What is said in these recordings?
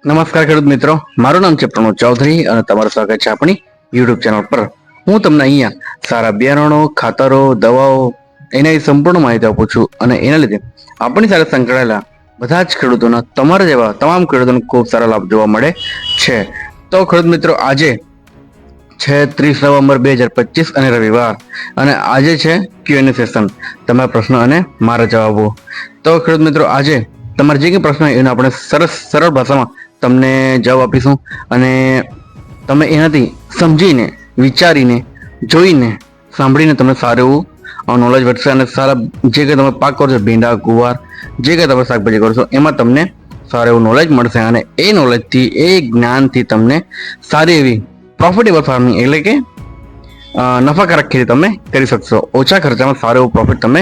નમસ્કાર ખેડૂત મિત્રો, મારું નામ છે પ્રણવ ચૌધરી અને તમારું સ્વાગત છે આપણી યુટ્યુબ ચેનલ પર। હું તમને અહીંયા સારા બિયારણો, ખાતરો, દવાઓ એની સંપૂર્ણ માહિતી આપું છું અને એના લીધે આપણી સાથે સંકળાયેલા બધા જ ખેડૂતોના તમારા જેવા તમામ ખેડૂતોને ખૂબ સારા લાભ જોવા મળે છે। તો ખેડૂત મિત્રો, આજે છે 30 નવેમ્બર 2025 અને રવિવાર, અને આજે છે Q&A સેશન, તમારા પ્રશ્નો અને મારા જવાબો। તો ખેડૂત મિત્રો, આજે તમારે જે કંઈ પ્રશ્ન હોય એનો આપણે સરળ ભાષામાં તમને જવાબ આપીશું અને તમે એનાથી સમજીને, વિચારીને, જોઈને, સાંભળીને તમને સારું એવું નોલેજ વધશે અને સારા જે કંઈ તમે પાક કરો છો, ભીંડા, ગુવાર, જે કંઈ તમે શાકભાજી કરો છો એમાં તમને સારું એવું નોલેજ મળશે અને એ નોલેજથી, એ જ્ઞાનથી તમને સારી એવી પ્રોફિટેબલ ફાર્મિંગ એટલે કે નફાકારક ખેતી તમે કરી શકશો। ઓછા ખર્ચામાં સારું એવું પ્રોફિટ તમે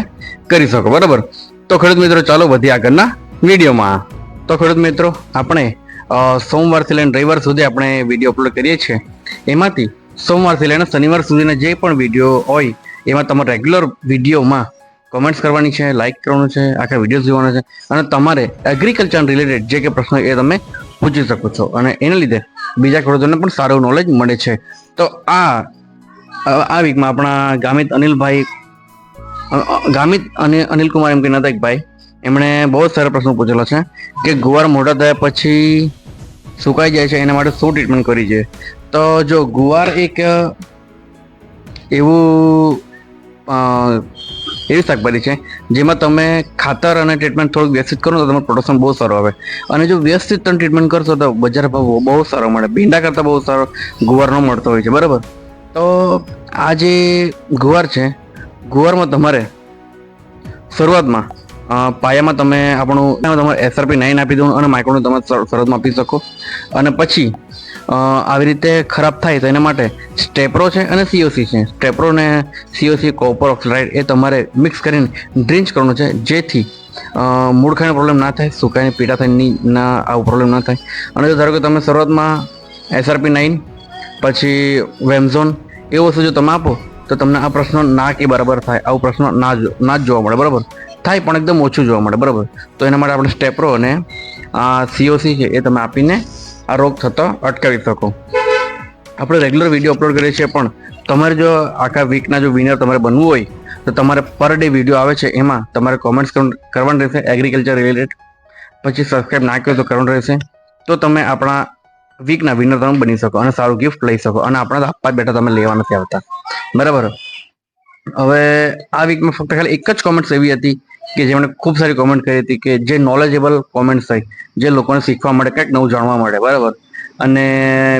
કરી શકો, બરાબર। તો ખેડૂત મિત્રો, ચાલો વધીએ આગળના વિડીયોમાં। તો ખેડૂત મિત્રો, આપણે સોમવારથી લઈને રવિવાર સુધી આપણે વિડીયો અપલોડ કરીએ છીએ। એમાંથી સોમવારથી લઈને શનિવાર સુધીના જે પણ વિડીયો હોય એમાં તમારે રેગ્યુલર વિડીયોમાં કોમેન્ટ્સ કરવાની છે, લાઇક કરવાનું છે, આખા વિડીયો જોવાના છે અને તમારે એગ્રીકલ્ચર રિલેટેડ જે કે પ્રશ્નો એ તમે પૂછી શકો છો અને એના લીધે બીજા ખેડૂતોને પણ સારું નોલેજ મળે છે। તો આ વીકમાં આપણા ગામિત અને અનિલ કુમાર એમ કે નતા એક ભાઈ, એમણે બહુ સારા પ્રશ્નો પૂછેલા છે કે ગુવાર મોટા થયા પછી સુકાઈ જાય છે, એના માટે શું ટ્રીટમેન્ટ કરવી જોઈએ। તો જો ગુવાર એક એવી શાકભાજી છે જેમાં તમે ખાતર અને ટ્રીટમેન્ટ થોડુંક વ્યવસ્થિત કરો તો તમારું પ્રોડક્શન બહુ સારું આવે અને જો વ્યવસ્થિત તમે ટ્રીટમેન્ટ કરશો તો બજાર ભાવ બહુ સારો મળે, ભીંડા કરતાં બહુ સારો ગુવારનો મળતો હોય છે, બરાબર। તો આ જે ગુવાર છે, ગુવારમાં તમારે શરૂઆતમાં પાયામાં તમારે SRP 9 આપી દો અને માઇક્રોનું તમે શરૂઆતમાં આપી શકો અને પછી આવી રીતે ખરાબ થાય તો એના માટે સ્ટેપ્રો છે અને COC છે। સ્ટેપ્રો ને COC, કોપર ઓક્સાઇડ, એ તમારે મિક્સ કરીને ડ્રિંચ કરવાનું છે, જેથી મૂળખાનો પ્રોબ્લેમ ના થાય, સુકાઈને પીડા થાય ના, આવો પ્રોબ્લેમ ના થાય। અને જો ધારો કે તમે શરૂઆતમાં SRP 9 પછી વેમઝોન એવું વસ્તુ જો તમે આપો તો તમને આ પ્રશ્નો ના કે બરાબર થાય, આવો પ્રશ્નો ના જ જોવા મળે, બરાબર। થાય પણ એકદમ ઓછું જોવા મળે, બરાબર। તો એના માટે આપણે સ્ટેપ્રો અને COC છે એ તમે આપીને આ રોગ થતો અટકાવી શકો। આપણે રેગ્યુલર વિડીયો અપલોડ કરીએ છીએ, પણ તમારે જો આખા વીકના જો વિનર તમારે બનવું હોય તો તમારે પર ડે વિડીયો આવે છે એમાં તમારે કોમેન્ટ્સ કરવાનું રહેશે એગ્રીકલ્ચર રિલેટેડ, પછી સબસ્ક્રાઈબ ના કર્યો તો કરવાનું રહેશે, તો તમે આપણા વીકના વિનર તમે બની શકો અને સારું ગિફ્ટ લઈ શકો અને આપણા આપવા બેઠા તમે લેવા નથી આવતા, બરાબર। હવે આ વીકમાં ફક્ત ખાલી એક જ કોમેન્ટ્સ એવી હતી કે જેમણે ખૂબ સારી કોમેન્ટ કરી હતી કે જે નોલેજેબલ કોમેન્ટ્સ થઈ, જે લોકોને શીખવા મળે, કંઈક નવું જાણવા મળે, બરાબર। અને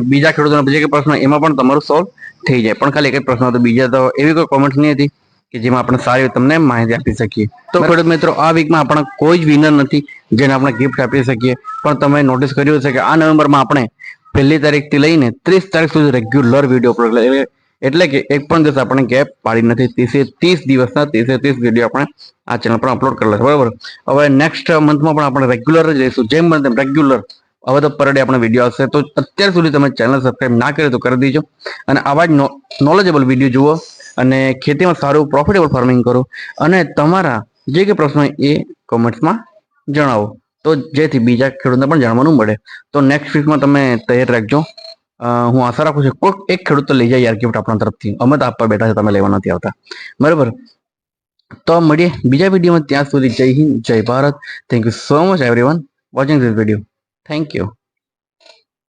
બીજા ખેડૂતોના જે કંઈ પ્રશ્ન એમાં પણ તમારું સોલ્વ થઈ જાય, પણ ખાલી એક જ પ્રશ્ન હતો, બીજા તો એવી કોઈ કોમેન્ટ નહીં હતી કે જેમાં આપણે સારી તમને માહિતી આપી શકીએ। તો ખેડૂત મિત્રો, આ વીકમાં આપણા કોઈ જ વિનર નથી જેને આપણે ગિફ્ટ આપી શકીએ, પણ તમે નોટિસ કર્યું હશે કે આ નવેમ્બરમાં આપણે 1લી તારીખથી લઈને 30 તારીખ સુધી રેગ્યુલર વિડીયો અપલોડ કરે, એટલે કે એક પણ દિવસ આપણે ગેપ પાડી નથી। 30 દિવસના 30 વિડીયો આપણે આ ચેનલ પર અપલોડ કરેલા છે, બરાબર। હવે નેક્સ્ટ મંથમાં પણ આપણે રેગ્યુલર જ રહીશું, જેમ બને તેમ રેગ્યુલર। હવે તો પર ડે આપણે વિડીયો આવશે, તો અત્યાર સુધી તમે ચેનલ સબસ્ક્રાઈબ ના કરે તો કરી દેજો અને આવા જ નોલેજેબલ વિડીયો જુઓ અને ખેતીમાં સારું પ્રોફિટેબલ ફાર્મિંગ કરો અને તમારા જે કંઈ પ્રશ્નો હોય એ કોમેન્ટ્સમાં જણાવો, તો જેથી બીજા ખેડૂતને પણ જાણવાનું મળે। તો નેક્સ્ટ વીકમાં તમે તૈયાર રાખજો। હું આશા રાખું છું કોઈક એક ખેડૂત તો લઈ જાય યાર ગિફ્ટ આપણા તરફથી, અમે તો આપવા બેઠા છે, તમે લેવા નથી આવતા, બરાબર। તો મળીએ બીજા વિડીયોમાં, ત્યાં સુધી જય હિન્દ, જય Bharat. Thank you so much everyone watching this video, thank you.